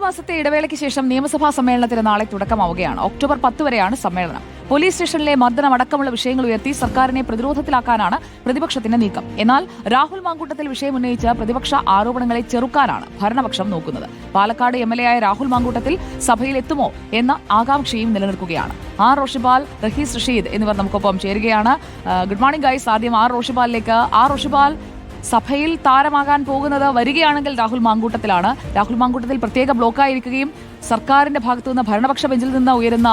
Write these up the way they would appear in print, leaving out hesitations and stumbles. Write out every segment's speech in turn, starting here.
മാസത്തെ ഇടവേളയ്ക്ക് ശേഷം നിയമസഭാ സമ്മേളനത്തിന് നാളെ തുടക്കമാവുകയാണ്. ഒക്ടോബർ 10 വരെയാണ് സമ്മേളനം. പോലീസ് സ്റ്റേഷനിലെ മർദ്ദനമടക്കമുള്ള വിഷയങ്ങൾ ഉയർത്തി സർക്കാരിനെ പ്രതിരോധത്തിലാക്കാനാണ് പ്രതിപക്ഷത്തിന്റെ നീക്കം. എന്നാൽ രാഹുൽ മാങ്കൂട്ടത്തിൽ വിഷയം ഉന്നയിച്ച പ്രതിപക്ഷ ആരോപണങ്ങളെ ചെറുക്കാനാണ് ഭരണപക്ഷം നോക്കുന്നത്. പാലക്കാട് MLA ആയ രാഹുൽ മാങ്കൂട്ടത്തിൽ സഭയിൽ എത്തുമോ എന്ന ആകാംക്ഷയും നിലനിൽക്കുകയാണ്. ആർ റോഷിപാൽ, റഹീസ് റഷീദ് എന്നിവർ നമുക്കൊപ്പം ചേരുകയാണ്. Good morning guys. ആദ്യം ആർ റോഷിപാലിലേക്ക്. ആർ റോഷിപാൽ, സഭയിൽ താരമാകാൻ പോകുന്നത് വരികയാണെങ്കിൽ രാഹുൽ മാങ്കൂട്ടത്തിലാണ്. രാഹുൽ മാങ്കൂട്ടത്തിൽ പ്രത്യേക ബ്ലോക്കായിരിക്കുകയും സർക്കാരിന്റെ ഭാഗത്തുനിന്ന് ഭരണപക്ഷ ബെഞ്ചിൽ നിന്ന് ഉയരുന്ന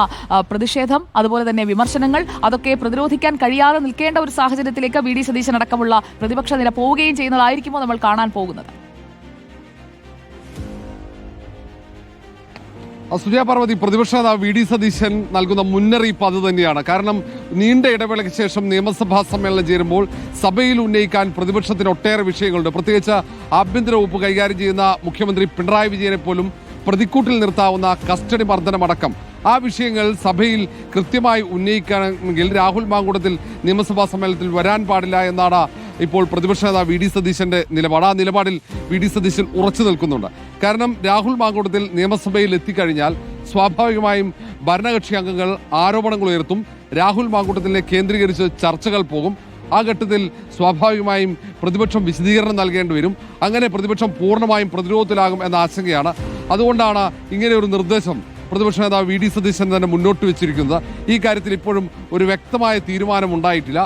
പ്രതിഷേധം, അതുപോലെ തന്നെ വിമർശനങ്ങൾ, അതൊക്കെ പ്രതിരോധിക്കാൻ കഴിയാതെ നിൽക്കേണ്ട ഒരു സാഹചര്യത്തിലേക്ക് VD സതീശൻ അടക്കമുള്ള പ്രതിപക്ഷ നില പോവുകയും ചെയ്യുന്നതായിരിക്കുമോ നമ്മൾ കാണാൻ പോകുന്നത്? സുജയ പാർവതി, പ്രതിപക്ഷ നേതാവ് VD സതീശൻ നൽകുന്ന മുന്നറിയിപ്പ് അത് തന്നെയാണ്. കാരണം നീണ്ട ഇടവേളയ്ക്ക് ശേഷം നിയമസഭാ സമ്മേളനം ചേരുമ്പോൾ സഭയിൽ ഉന്നയിക്കാൻ പ്രതിപക്ഷത്തിന് ഒട്ടേറെ വിഷയങ്ങളുണ്ട്. പ്രത്യേകിച്ച് ആഭ്യന്തര വകുപ്പ് കൈകാര്യം ചെയ്യുന്ന മുഖ്യമന്ത്രി പിണറായി വിജയനെ പോലും പ്രതിക്കൂട്ടിൽ നിർത്താവുന്ന കസ്റ്റഡി മർദ്ദനമടക്കം ആ വിഷയങ്ങൾ സഭയിൽ കൃത്യമായി ഉന്നയിക്കണമെങ്കിൽ രാഹുൽ മാങ്കൂട്ടത്തിൽ നിയമസഭാ സമ്മേളനത്തിൽ വരാൻ പാടില്ല എന്നാണ് ഇപ്പോൾ പ്രതിപക്ഷ നേതാവ് VD സതീശന്റെ നിലപാട്. ആ നിലപാടിൽ VD സതീശൻ ഉറച്ചു നിൽക്കുന്നുണ്ട്. കാരണം രാഹുൽ മാങ്കൂട്ടത്തിൽ നിയമസഭയിൽ എത്തിക്കഴിഞ്ഞാൽ സ്വാഭാവികമായും ഭരണകക്ഷി അംഗങ്ങൾ ആരോപണങ്ങൾ ഉയർത്തും. രാഹുൽ മാങ്കൂട്ടത്തിനെ കേന്ദ്രീകരിച്ച് ചർച്ചകൾ പോകും. ആ ഘട്ടത്തിൽ സ്വാഭാവികമായും പ്രതിപക്ഷം വിശദീകരണം നൽകേണ്ടി വരും. അങ്ങനെ പ്രതിപക്ഷം പൂർണ്ണമായും പ്രതിരോധത്തിലാകും എന്ന ആശങ്കയാണ്. അതുകൊണ്ടാണ് ഇങ്ങനെ ഒരു നിർദ്ദേശം പ്രതിപക്ഷ നേതാവ് VD സതീശൻ തന്നെ മുന്നോട്ട് വെച്ചിരിക്കുന്നത്. ഈ കാര്യത്തിൽ ഇപ്പോഴും ഒരു വ്യക്തമായ തീരുമാനം ഉണ്ടായിട്ടില്ല.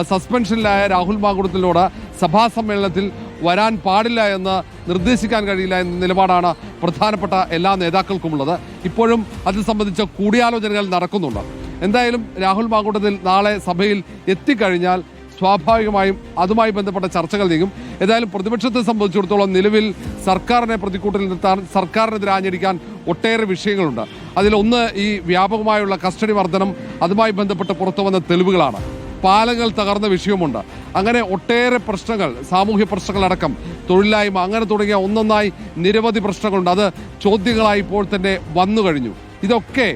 സസ്പെൻഷനിലായ രാഹുൽ മാങ്കൂട്ടത്തിനോട് സഭാ സമ്മേളനത്തിൽ വരാൻ പാടില്ല എന്ന് നിർദ്ദേശിക്കാൻ കഴിയില്ല എന്ന നിലപാടാണ് പ്രധാനപ്പെട്ട എല്ലാ നേതാക്കൾക്കുമുള്ളത്. ഇപ്പോഴും അത് സംബന്ധിച്ച കൂടിയാലോചനകൾ നടക്കുന്നുണ്ട്. എന്തായാലും രാഹുൽ മാങ്കൂട്ടത്തിൽ നാളെ സഭയിൽ എത്തിക്കഴിഞ്ഞാൽ സ്വാഭാവികമായും അതുമായി ബന്ധപ്പെട്ട ചർച്ചകൾ നീങ്ങും. ഏതായാലും പ്രതിപക്ഷത്തെ സംബന്ധിച്ചിടത്തോളം നിലവിൽ സർക്കാരിനെ പ്രതിക്കൂട്ടിൽ നിർത്താൻ, സർക്കാരിനെതിരെ ആഞ്ഞടിക്കാൻ ഒട്ടേറെ വിഷയങ്ങളുണ്ട്. അതിലൊന്ന് ഈ വ്യാപകമായുള്ള കസ്റ്റഡി മർദ്ദനം, അതുമായി ബന്ധപ്പെട്ട് പുറത്തു വന്ന തെളിവുകളാണ്. പാലങ്ങൾ തകർന്ന വിഷയമുണ്ട്. അങ്ങനെ ഒട്ടേറെ പ്രശ്നങ്ങൾ, സാമൂഹ്യ പ്രശ്നങ്ങളടക്കം തൊഴിലില്ലായ്മ, അങ്ങനെ തുടങ്ങിയ ഒന്നൊന്നായി നിരവധി പ്രശ്നങ്ങളുണ്ട്. അത് ചോദ്യങ്ങളായി ഇപ്പോൾ തന്നെ വന്നു കഴിഞ്ഞു. ഇതൊക്കെ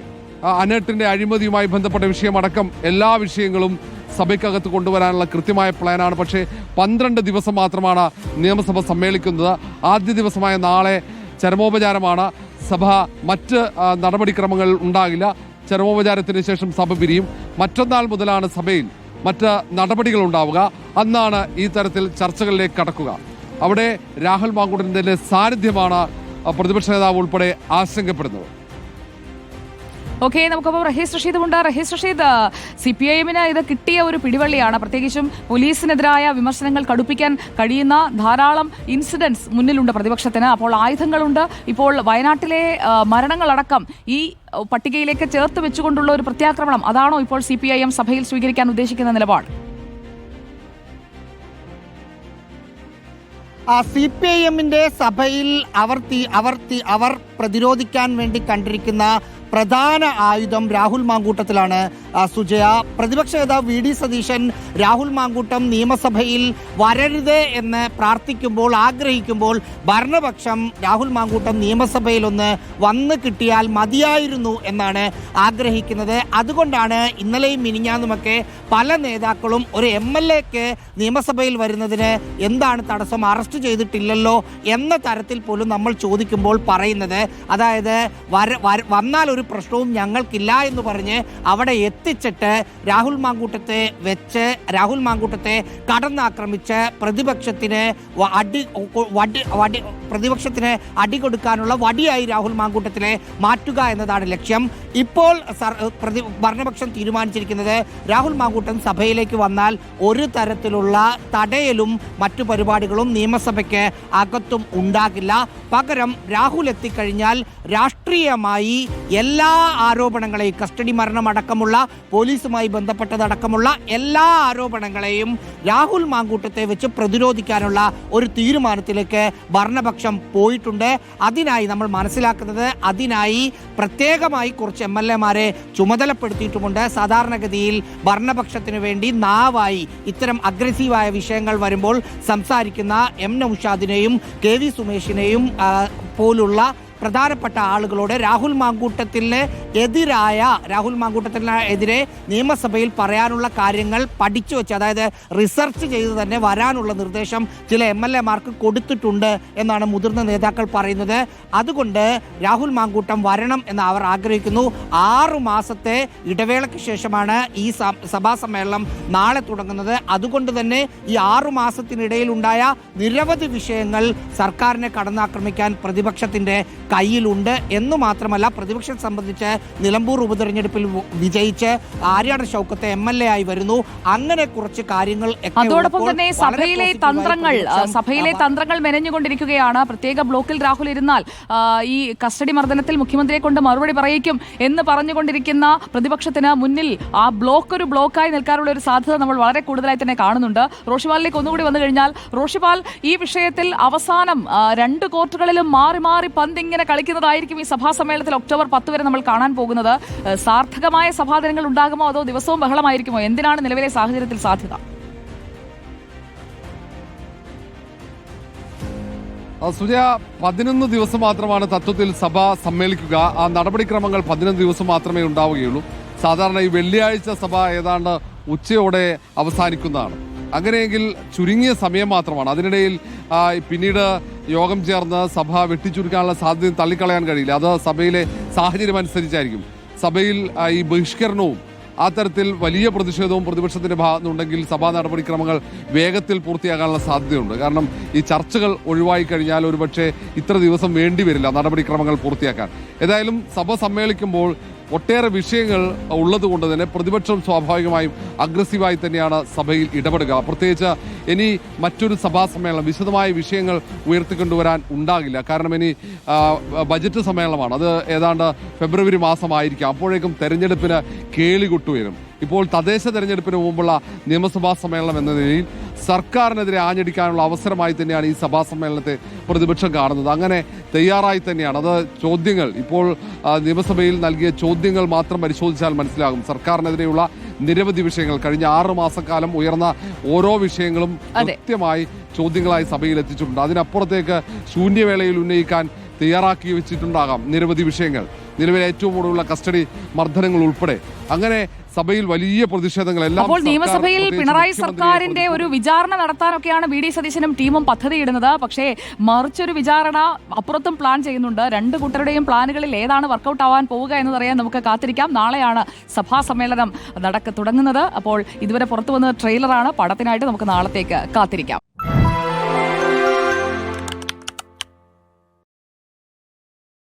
അനേട്ടിന്റെ അഴിമതിയുമായി ബന്ധപ്പെട്ട വിഷയമടക്കം എല്ലാ വിഷയങ്ങളും സഭയ്ക്കകത്ത് കൊണ്ടുവരാനുള്ള കൃത്യമായ പ്ലാനാണ്. പക്ഷേ 12 ദിവസം മാത്രമാണ് നിയമസഭ സമ്മേളിക്കുന്നത്. ആദ്യ ദിവസമായ നാളെ ചരമോപചാരമാണ്. സഭ മറ്റ് നടപടിക്രമങ്ങൾ ഉണ്ടാകില്ല. ചരമോപചാരത്തിന് ശേഷം സഭ പിരിയും. മറ്റന്നാൾ മുതലാണ് സഭയിൽ മറ്റ് നടപടികൾ ഉണ്ടാവുക. അന്നാണ് ഈ തരത്തിൽ ചർച്ചകളിലേക്ക് കടക്കുക. അവിടെ രാഹുൽ മാങ്കൂട്ടത്തിന്റെ സാന്നിധ്യമാണ് പ്രതിപക്ഷ നേതാവ് ഉൾപ്പെടെ ആശങ്കപ്പെടുന്നത്. ഓക്കെ, നമുക്കപ്പോൾ റഹീസ് റഷീദുണ്ട്. റഹീസ് റഷീദ്, CPIM-ന് ഇത് കിട്ടിയ ഒരു പിടിവള്ളിയാണ്. പ്രത്യേകിച്ചും പോലീസിനെതിരായ വിമർശനങ്ങൾ കടുപ്പിക്കാൻ കഴിയുന്ന ധാരാളം ഇൻസിഡൻസ് മുന്നിലുണ്ട് പ്രതിപക്ഷത്തിന്. അപ്പോൾ ആയുധങ്ങളുണ്ട്. ഇപ്പോൾ വയനാട്ടിലെ മരണങ്ങളടക്കം ഈ പട്ടികയിലേക്ക് ചേർത്ത് വെച്ചുകൊണ്ടുള്ള ഒരു പ്രത്യാക്രമണം, അതാണോ ഇപ്പോൾ CPIM സഭയിൽ സ്വീകരിക്കാൻ ഉദ്ദേശിക്കുന്ന നിലപാട്? CPIM-ന്റെ സഭയിൽ അവർ പ്രതിരോധിക്കാൻ വേണ്ടി കണ്ടിരിക്കുന്ന പ്രധാന ആയുധം രാഹുൽ മാങ്കൂട്ടത്തിലാണ്. സുജയ, പ്രതിപക്ഷ നേതാവ് VD സതീശൻ രാഹുൽ മാങ്കൂട്ടം നിയമസഭയിൽ വരരുത് എന്ന് പ്രാർത്ഥിക്കുമ്പോൾ, ആഗ്രഹിക്കുമ്പോൾ, ഭരണപക്ഷം രാഹുൽ മാങ്കൂട്ടം നിയമസഭയിൽ ഒന്ന് വന്ന് കിട്ടിയാൽ മതിയായിരുന്നു എന്നാണ് ആഗ്രഹിക്കുന്നത്. അതുകൊണ്ടാണ് ഇന്നലെയും മിനിഞ്ഞാന്നുമൊക്കെ പല നേതാക്കളും ഒരു MLA-ക്ക് നിയമസഭയിൽ വരുന്നതിന് എന്താണ് തടസ്സം, അറസ്റ്റ് ചെയ്തിട്ടില്ലല്ലോ എന്ന തരത്തിൽ പോലും നമ്മൾ ചോദിക്കുമ്പോൾ പറയുന്നത്, അതായത് വന്നാൽ ഒരു പ്രശ്നവും ഞങ്ങൾക്കില്ല എന്ന് പറഞ്ഞ് അവിടെ എത്തിച്ചിട്ട് രാഹുൽ മാങ്കൂട്ടത്തെ കടന്നാക്രമിച്ച് പ്രതിപക്ഷത്തിന് അടി കൊടുക്കാനുള്ള വടിയായി രാഹുൽ മാങ്കൂട്ടത്തിനെ മാറ്റുക എന്നതാണ് ലക്ഷ്യം. ഇപ്പോൾ ഭരണപക്ഷം തീരുമാനിച്ചിരിക്കുന്നത് രാഹുൽ മാങ്കൂട്ടം സഭയിലേക്ക് വന്നാൽ ഒരു തരത്തിലുള്ള തടയലും മറ്റു പരിപാടികളും നിയമസഭയ്ക്ക് അകത്തും ഉണ്ടാകില്ല. പകരം രാഹുൽ എത്തിക്കഴിഞ്ഞാൽ രാഷ്ട്രീയമായി എല്ലാ ആരോപണങ്ങളെയും, കസ്റ്റഡി മരണമടക്കമുള്ള പോലീസുമായി ബന്ധപ്പെട്ടതടക്കമുള്ള എല്ലാ ആരോപണങ്ങളെയും രാഹുൽ മാങ്കൂട്ടത്തെ വെച്ച് പ്രതിരോധിക്കാനുള്ള ഒരു തീരുമാനത്തിലേക്ക് ഭരണപക്ഷം പോയിട്ടുണ്ട്. അതിനായി നമ്മൾ മനസ്സിലാക്കുന്നത്, അതിനായി പ്രത്യേകമായി കുറച്ച് MLA-മാരെ ചുമതലപ്പെടുത്തിയിട്ടുമുണ്ട്. സാധാരണഗതിയിൽ ഭരണപക്ഷത്തിനു വേണ്ടി നാവായി ഇത്തരം അഗ്രസീവായ വിഷയങ്ങൾ വരുമ്പോൾ സംസാരിക്കുന്ന M നൗഷാദിനെയും KV സുമേഷിനെയും പോലുള്ള പ്രധാനപ്പെട്ട ആളുകളോട് രാഹുൽ മാങ്കൂട്ടത്തിനെതിരെ നിയമസഭയിൽ പറയാനുള്ള കാര്യങ്ങൾ പഠിച്ചു വെച്ച്, അതായത് റിസർച്ച് ചെയ്ത് തന്നെ വരാനുള്ള നിർദ്ദേശം ചില MLA-മാർക്ക് കൊടുത്തിട്ടുണ്ട് എന്നാണ് മുതിർന്ന നേതാക്കൾ പറയുന്നത്. അതുകൊണ്ട് രാഹുൽ മാങ്കൂട്ടം വരണം എന്ന് അവർ ആഗ്രഹിക്കുന്നു. 6 മാസത്തെ ഇടവേളയ്ക്ക് ശേഷമാണ് ഈ സഭാ സമ്മേളനം നാളെ തുടങ്ങുന്നത്. അതുകൊണ്ട് തന്നെ ഈ 6 മാസത്തിനിടയിൽ ഉണ്ടായ നിരവധി വിഷയങ്ങൾ സർക്കാരിനെ കടന്നാക്രമിക്കാൻ പ്രതിപക്ഷത്തിന്റെ കയ്യിലുണ്ട് എന്ന് മാത്രമല്ല, പ്രതിപക്ഷം സംബന്ധിച്ച് നിലമ്പൂർ ഉപതെരഞ്ഞെടുപ്പിൽ വിജയിച്ച് ആര്യാടൻ ഷൗക്കത്ത് MLA ആയി വരുന്നു. അങ്ങനെ കുറച്ച് കാര്യങ്ങൾ അതോടൊപ്പം തന്നെ സഭയിലെ തന്ത്രങ്ങൾ മെനഞ്ഞുകൊണ്ടിരിക്കുകയാണ്. പ്രത്യേക ബ്ലോക്കിൽ രാഹുൽ ഇരുന്നാൽ ഈ കസ്റ്റഡി മർദ്ദനത്തിൽ മുഖ്യമന്ത്രിയെ കൊണ്ട് മറുപടി പറയിക്കും എന്ന് പറഞ്ഞുകൊണ്ടിരിക്കുന്ന പ്രതിപക്ഷത്തിന് മുന്നിൽ ആ ബ്ലോക്ക് ഒരു ബ്ലോക്കായി നിൽക്കാനുള്ള ഒരു സാധ്യത നമ്മൾ വളരെ കൂടുതലായി തന്നെ കാണുന്നുണ്ട്. റോഷിപാലിലേക്ക് ഒന്നുകൂടി വന്നു കഴിഞ്ഞാൽ, റോഷിപാൽ, ഈ വിഷയത്തിൽ അവസാനം 2 കോർട്ടുകളിലും മാറി മാറി പന്തിങ്ങനെ കളിക്കുന്നതായിരിക്കും ഈ സഭാ സമ്മേളനത്തിൽ ഒക്ടോബർ 10 വരെ നമ്മൾ കാണാൻ പോകുന്നത്. സാർത്ഥകമായ സഭാദിനങ്ങൾ ഉണ്ടാകുമോ അതോ ദിവസവും ബഹളമായിരിക്കുമോ? എന്തിനാണ് നിലവിലെ സാഹചര്യത്തിൽ സാധ്യത? സുജയ, 11 ദിവസം മാത്രമാണ് തത്വത്തിൽ സഭ സമ്മേളിക്കുക. ആ നടപടിക്രമങ്ങൾ 11 ദിവസം മാത്രമേ ഉണ്ടാവുകയുള്ളൂ. സാധാരണ ഈ വെള്ളിയാഴ്ച സഭ ഏതാണ്ട് ഉച്ചയോടെ അവസാനിക്കുന്നതാണ്. അങ്ങനെയെങ്കിൽ ചുരുങ്ങിയ സമയം മാത്രമാണ്. അതിനിടയിൽ പിന്നീട് യോഗം ചേർന്ന് സഭ വെട്ടിച്ചുരുക്കാനുള്ള സാധ്യത തള്ളിക്കളയാൻ കഴിയില്ല. അത് സഭയിലെ സാഹചര്യം അനുസരിച്ചായിരിക്കും. സഭയിൽ ഈ ബഹിഷ്കരണവും ആ തരത്തിൽ വലിയ പ്രതിഷേധവും പ്രതിപക്ഷത്തിന്റെ ഭാഗത്തുനിന്നുണ്ടെങ്കിൽ സഭാ നടപടിക്രമങ്ങൾ വേഗത്തിൽ പൂർത്തിയാകാനുള്ള സാധ്യതയുണ്ട്. കാരണം ഈ ചർച്ചകൾ ഒഴിവായി കഴിഞ്ഞാൽ ഒരുപക്ഷെ ഇത്ര ദിവസം വേണ്ടിവരില്ല നടപടിക്രമങ്ങൾ പൂർത്തിയാക്കാൻ. ഏതായാലും സഭ സമ്മേളിക്കുമ്പോൾ ഒട്ടേറെ വിഷയങ്ങൾ ഉള്ളതുകൊണ്ട് തന്നെ പ്രതിപക്ഷം സ്വാഭാവികമായും അഗ്രസീവായി തന്നെയാണ് സഭയിൽ ഇടപെടുക. പ്രത്യേകിച്ച് ഇനി മറ്റൊരു സഭാ സമ്മേളനം വിശദമായ വിഷയങ്ങൾ ഉയർത്തിക്കൊണ്ടുവരാൻ ഉണ്ടാകില്ല. കാരണം ഇനി ബജറ്റ് സമ്മേളനമാണ്. അത് ഏതാണ്ട് ഫെബ്രുവരി മാസമായിരിക്കാം. അപ്പോഴേക്കും തെരഞ്ഞെടുപ്പിന് കേളികൊട്ടുവരും. ഇപ്പോൾ തദ്ദേശ തെരഞ്ഞെടുപ്പിന് മുമ്പുള്ള നിയമസഭാ സമ്മേളനം എന്ന നിലയിൽ സർക്കാരിനെതിരെ ആഞ്ഞടിക്കാനുള്ള അവസരമായി തന്നെയാണ് ഈ സഭാ സമ്മേളനത്തെ പ്രതിപക്ഷം കാണുന്നത്. അങ്ങനെ തയ്യാറായി തന്നെയാണ്. അത് ചോദ്യങ്ങൾ ഇപ്പോൾ നിയമസഭയിൽ നൽകിയ ചോദ്യങ്ങൾ മാത്രം പരിശോധിച്ചാൽ മനസ്സിലാകും. സർക്കാരിനെതിരെയുള്ള നിരവധി വിഷയങ്ങൾ കഴിഞ്ഞ 6 മാസക്കാലം ഉയർന്ന ഓരോ വിഷയങ്ങളും കൃത്യമായി ചോദ്യങ്ങളായി സഭയിൽ എത്തിച്ചിട്ടുണ്ട്. അതിനപ്പുറത്തേക്ക് ശൂന്യവേളയിൽ ഉന്നയിക്കാൻ തയ്യാറാക്കി വെച്ചിട്ടുണ്ടാകാം നിരവധി വിഷയങ്ങൾ. നിലവിലെ ഏറ്റവും കൂടുതലുള്ള കസ്റ്റഡി മർദ്ദനങ്ങൾ ഉൾപ്പെടെ. അങ്ങനെ സഭയിൽ വലിയ പ്രതിഷേധങ്ങളെല്ലാം. അപ്പോൾ നിയമസഭയിൽ പിണറായി സർക്കാരിന്റെ ഒരു വിചാരണ നടത്താനൊക്കെയാണ് VD സതീശനും ടീമും പദ്ധതിയിടുന്നത്. പക്ഷേ മറിച്ചൊരു വിചാരണ അപ്പുറത്തും പ്ലാൻ ചെയ്യുന്നുണ്ട്. 2 കൂട്ടരുടെയും പ്ലാനുകളിൽ ഏതാണ് വർക്കൗട്ട് ആവാൻ പോവുക എന്നറിയാൻ നമുക്ക് കാത്തിരിക്കാം. നാളെയാണ് സഭാ സമ്മേളനം തുടങ്ങുന്നത്. അപ്പോൾ ഇതുവരെ പുറത്തു വന്ന ട്രെയിലറാണ്. പടത്തിനായിട്ട് നമുക്ക് നാളത്തേക്ക് കാത്തിരിക്കാം.